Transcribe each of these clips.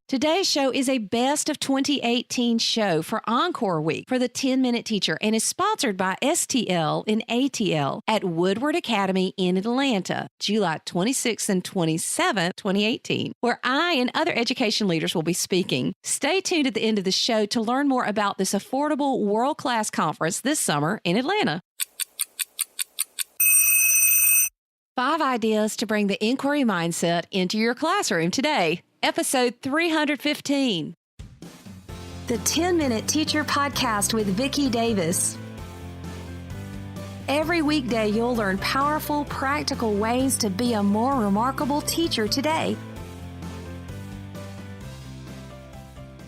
Today's show is a best of 2018 show for Encore Week for the 10-Minute Teacher and is sponsored by STL and ATL at Woodward Academy in Atlanta, July 26th and 27th, 2018, where I and other education leaders will be speaking. Stay tuned at the end of the show to learn more about this affordable world-class conference this summer in Atlanta. 5 ideas to bring the inquiry mindset into your classroom today. Episode 315. The 10-Minute Teacher Podcast with Vicki Davis. Every weekday, you'll learn powerful, practical ways to be a more remarkable teacher today.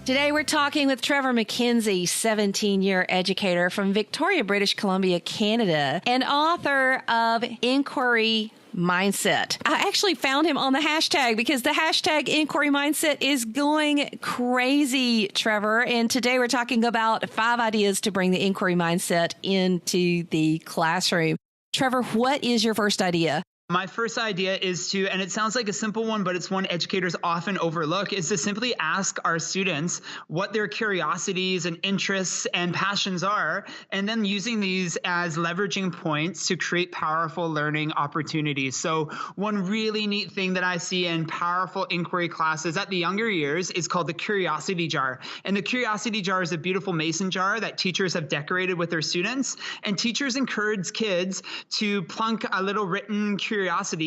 Today, we're talking with Trevor McKenzie, 17-year educator from Victoria, British Columbia, Canada, and author of Inquiry Mindset. I actually found him on the hashtag because the hashtag Inquiry Mindset is going crazy, Trevor. And today we're talking about 5 ideas to bring the inquiry mindset into the classroom. Trevor, what is your first idea? My first idea is to, and it sounds like a simple one, but it's one educators often overlook, is to simply ask our students what their curiosities and interests and passions are, and then using these as leveraging points to create powerful learning opportunities. So one really neat thing that I see in powerful inquiry classes at the younger years is called the curiosity jar. And the curiosity jar is a beautiful mason jar that teachers have decorated with their students. And teachers encourage kids to plunk a little written curiosity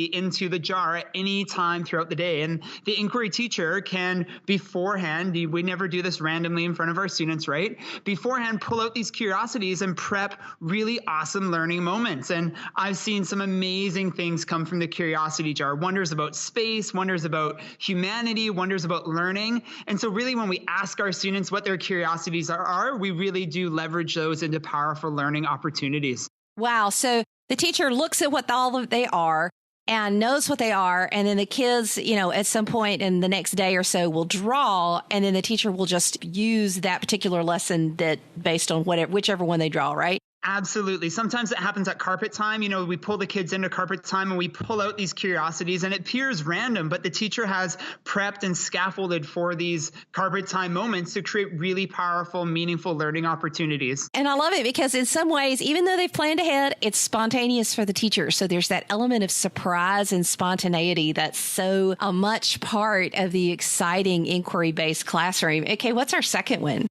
into the jar at any time throughout the day. And the inquiry teacher can beforehand, we never do this randomly in front of our students, right? Beforehand, pull out these curiosities and prep really awesome learning moments. And I've seen some amazing things come from the curiosity jar. Wonders about space, wonders about humanity, wonders about learning. And so really when we ask our students what their curiosities are, we really do leverage those into powerful learning opportunities. Wow. So the teacher looks at what all of they are and knows what they are. And then the kids, at some point in the next day or so will draw. And then the teacher will just use that particular lesson that based on whichever one they draw, right? Absolutely. Sometimes it happens at carpet time. We pull the kids into carpet time and we pull out these curiosities and it appears random, but the teacher has prepped and scaffolded for these carpet time moments to create really powerful, meaningful learning opportunities. And I love it because in some ways, even though they've planned ahead, it's spontaneous for the teacher. So there's that element of surprise and spontaneity that's so much part of the exciting inquiry-based classroom. Okay, what's our second one?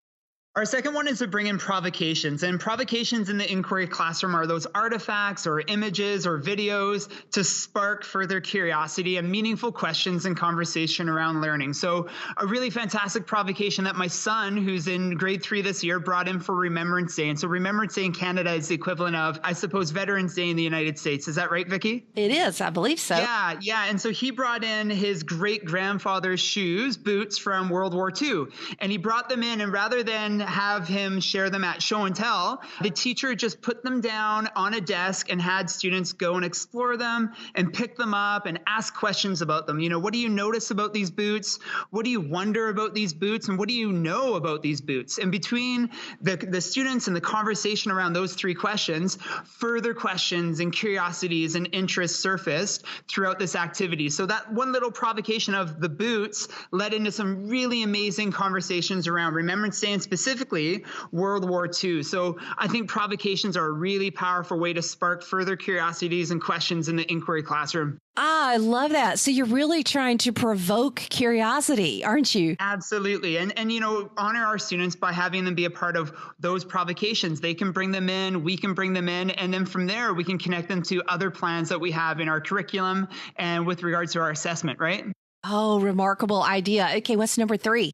Our second one is to bring in provocations. And provocations in the inquiry classroom are those artifacts or images or videos to spark further curiosity and meaningful questions and conversation around learning. So a really fantastic provocation that my son, who's in grade 3 this year, brought in for Remembrance Day. And so Remembrance Day in Canada is the equivalent of, I suppose, Veterans Day in the United States. Is that right, Vicki? It is. I believe so. Yeah. And so he brought in his great-grandfather's boots from World War II. And he brought them in, and rather than have him share them at show and tell, the teacher just put them down on a desk and had students go and explore them and pick them up and ask questions about them. What do you notice about these boots? What do you wonder about these boots? And what do you know about these boots? And between the students and the conversation around those 3 questions, further questions and curiosities and interests surfaced throughout this activity. So that one little provocation of the boots led into some really amazing conversations around Remembrance Day and specifically World War II. So I think provocations are a really powerful way to spark further curiosities and questions in the inquiry classroom. I love that. So you're really trying to provoke curiosity, aren't you? Absolutely. And honor our students by having them be a part of those provocations. They can bring them in, we can bring them in, and then from there we can connect them to other plans that we have in our curriculum and with regards to our assessment, right? Oh, remarkable idea. Okay, what's number 3?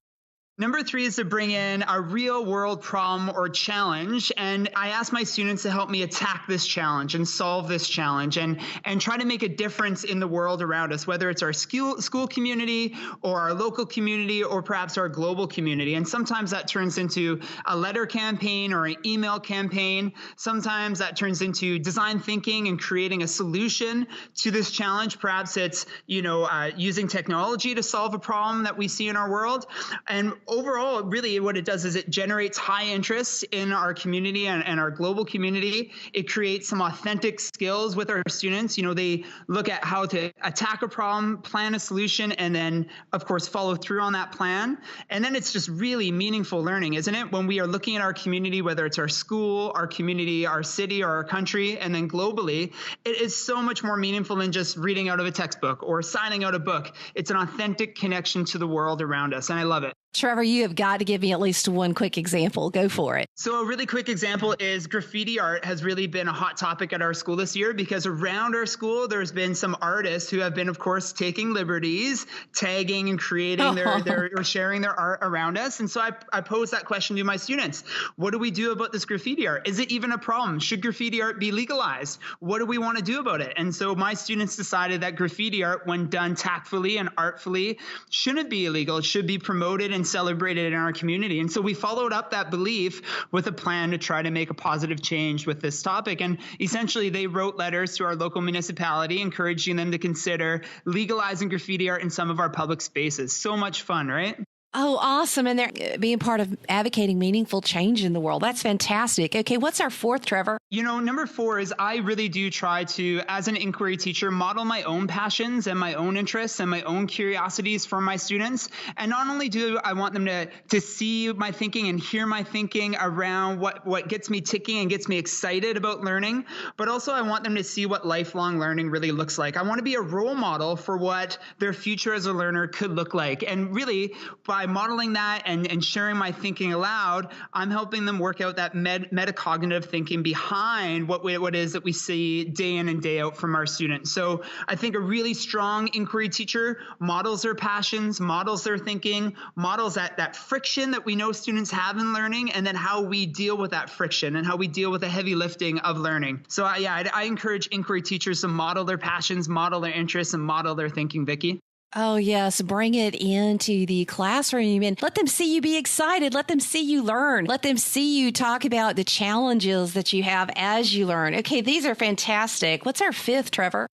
Number 3 is to bring in a real world problem or challenge. And I ask my students to help me attack this challenge and solve this challenge and try to make a difference in the world around us, whether it's our school community or our local community or perhaps our global community. And sometimes that turns into a letter campaign or an email campaign. Sometimes that turns into design thinking and creating a solution to this challenge. Perhaps it's, using technology to solve a problem that we see in our world. And overall, really what it does is it generates high interest in our community and our global community. It creates some authentic skills with our students. They look at how to attack a problem, plan a solution, and then, of course, follow through on that plan. And then it's just really meaningful learning, isn't it? When we are looking at our community, whether it's our school, our community, our city, or our country, and then globally, it is so much more meaningful than just reading out of a textbook or signing out a book. It's an authentic connection to the world around us, and I love it. Trevor, you have got to give me at least one quick example. Go for it. So a really quick example is graffiti art has really been a hot topic at our school this year, because around our school, there's been some artists who have been, of course, taking liberties, tagging and creating their or sharing their art around us. And so I posed that question to my students. What do we do about this graffiti art? Is it even a problem? Should graffiti art be legalized? What do we want to do about it? And so my students decided that graffiti art, when done tactfully and artfully, shouldn't be illegal. It should be promoted and celebrated in our community. And so we followed up that belief with a plan to try to make a positive change with this topic. And essentially, they wrote letters to our local municipality encouraging them to consider legalizing graffiti art in some of our public spaces. So much fun, right? Oh, awesome. And they're being part of advocating meaningful change in the world. That's fantastic. Okay, what's our fourth, Trevor? Number 4 is I really do try to, as an inquiry teacher, model my own passions and my own interests and my own curiosities for my students. And not only do I want them to see my thinking and hear my thinking around what gets me ticking and gets me excited about learning, but also I want them to see what lifelong learning really looks like. I want to be a role model for what their future as a learner could look like. And really, by modeling that and sharing my thinking aloud, I'm helping them work out that metacognitive thinking behind what it is that we see day in and day out from our students. So I think a really strong inquiry teacher models their passions, models their thinking, models that friction that we know students have in learning, and then how we deal with that friction and how we deal with the heavy lifting of learning. So I encourage inquiry teachers to model their passions, model their interests, and model their thinking, Vicki. Oh, yes. Bring it into the classroom and let them see you be excited. Let them see you learn. Let them see you talk about the challenges that you have as you learn. Okay, these are fantastic. What's our fifth, Trevor?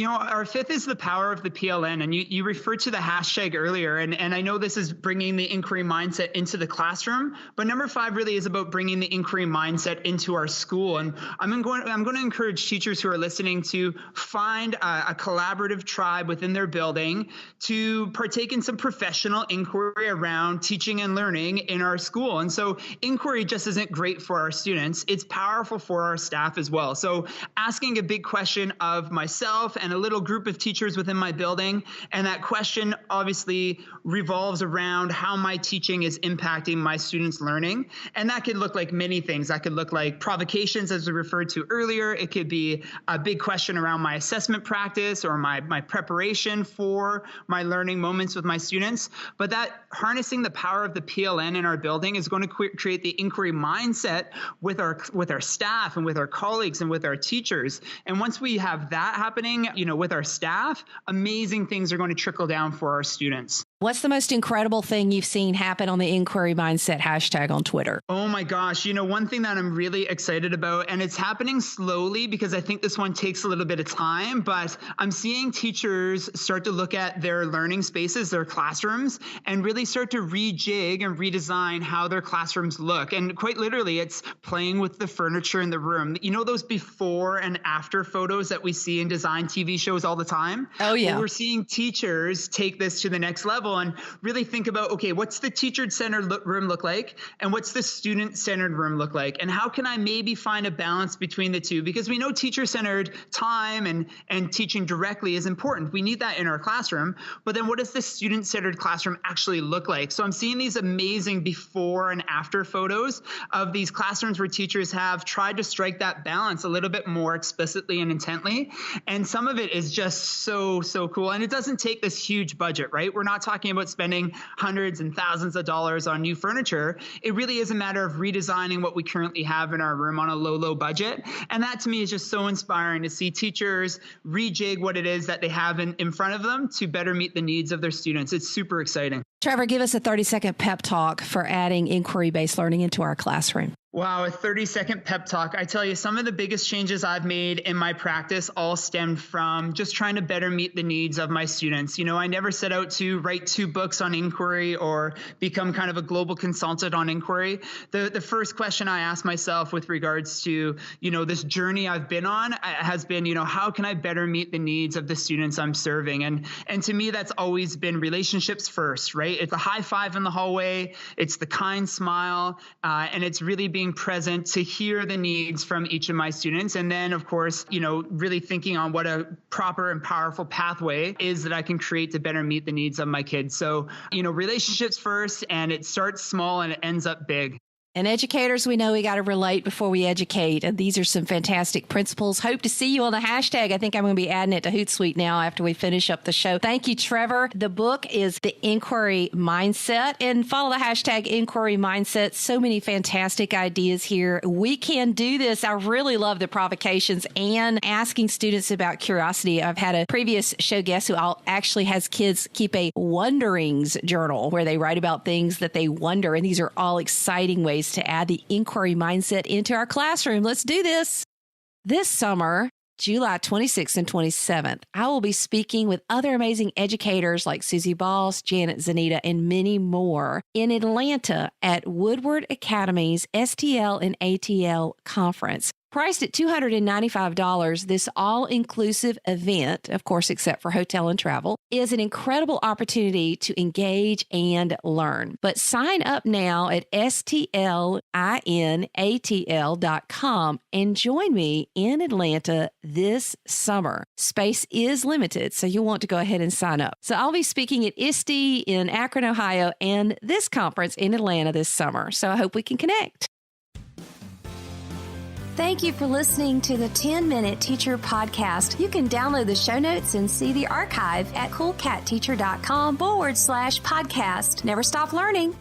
Our fifth is the power of the PLN, and you referred to the hashtag earlier, and I know this is bringing the inquiry mindset into the classroom, but number 5 really is about bringing the inquiry mindset into our school. And I'm going to encourage teachers who are listening to find a collaborative tribe within their building to partake in some professional inquiry around teaching and learning in our school. And so inquiry just isn't great for our students, it's powerful for our staff as well. So asking a big question of myself and a little group of teachers within my building. And that question obviously revolves around how my teaching is impacting my students' learning. And that could look like many things. That could look like provocations, as we referred to earlier. It could be a big question around my assessment practice or my preparation for my learning moments with my students. But that harnessing the power of the PLN in our building is going to create the inquiry mindset with our staff and with our colleagues and with our teachers. And once we have that happening, with our staff, amazing things are going to trickle down for our students. What's the most incredible thing you've seen happen on the inquiry mindset hashtag on Twitter? Oh my gosh. One thing that I'm really excited about, and it's happening slowly because I think this one takes a little bit of time, but I'm seeing teachers start to look at their learning spaces, their classrooms, and really start to rejig and redesign how their classrooms look. And quite literally, it's playing with the furniture in the room. Those before and after photos that we see in design TV shows all the time? Oh, yeah. Well, we're seeing teachers take this to the next level and really think about, okay, what's the teacher-centered room look like? And what's the student-centered room look like? And how can I maybe find a balance between the two? Because we know teacher-centered time and teaching directly is important. We need that in our classroom. But then what does the student-centered classroom actually look like? So I'm seeing these amazing before and after photos of these classrooms where teachers have tried to strike that balance a little bit more explicitly and intently. And some of it is just so cool. And it doesn't take this huge budget, right? We're not talking about spending hundreds and thousands of dollars on new furniture. It really is a matter of redesigning what we currently have in our room on a low budget. And that to me is just so inspiring to see teachers rejig what it is that they have in front of them to better meet the needs of their students. It's super exciting. Trevor, give us a 30-second pep talk for adding inquiry-based learning into our classroom. Wow, a 30-second pep talk. I tell you, some of the biggest changes I've made in my practice all stemmed from just trying to better meet the needs of my students. I never set out to write 2 books on inquiry or become kind of a global consultant on inquiry. The first question I asked myself with regards to, this journey I've been on has been, how can I better meet the needs of the students I'm serving? And to me, that's always been relationships first, right? It's the high five in the hallway. It's the kind smile. And it's really being present to hear the needs from each of my students. And then, of course, really thinking on what a proper and powerful pathway is that I can create to better meet the needs of my kids. So, relationships first, and it starts small and it ends up big. And educators, we know we got to relate before we educate. And these are some fantastic principles. Hope to see you on the hashtag. I think I'm going to be adding it to Hootsuite now after we finish up the show. Thank you, Trevor. The book is The Inquiry Mindset. And follow the hashtag Inquiry Mindset. So many fantastic ideas here. We can do this. I really love the provocations and asking students about curiosity. I've had a previous show guest who actually has kids keep a wonderings journal where they write about things that they wonder. And these are all exciting ways to add the inquiry mindset into our classroom. Let's do this. This summer, July 26th and 27th, I will be speaking with other amazing educators like Susie Boss, Janet Zanita, and many more in Atlanta at Woodward Academy's STL and ATL conference. Priced at $295, this all-inclusive event, of course, except for hotel and travel, is an incredible opportunity to engage and learn. But sign up now at stlinatl.com and join me in Atlanta this summer. Space is limited, so you'll want to go ahead and sign up. So I'll be speaking at ISTE in Akron, Ohio, and this conference in Atlanta this summer. So I hope we can connect. Thank you for listening to the 10-Minute Teacher Podcast. You can download the show notes and see the archive at coolcatteacher.com/podcast. Never stop learning.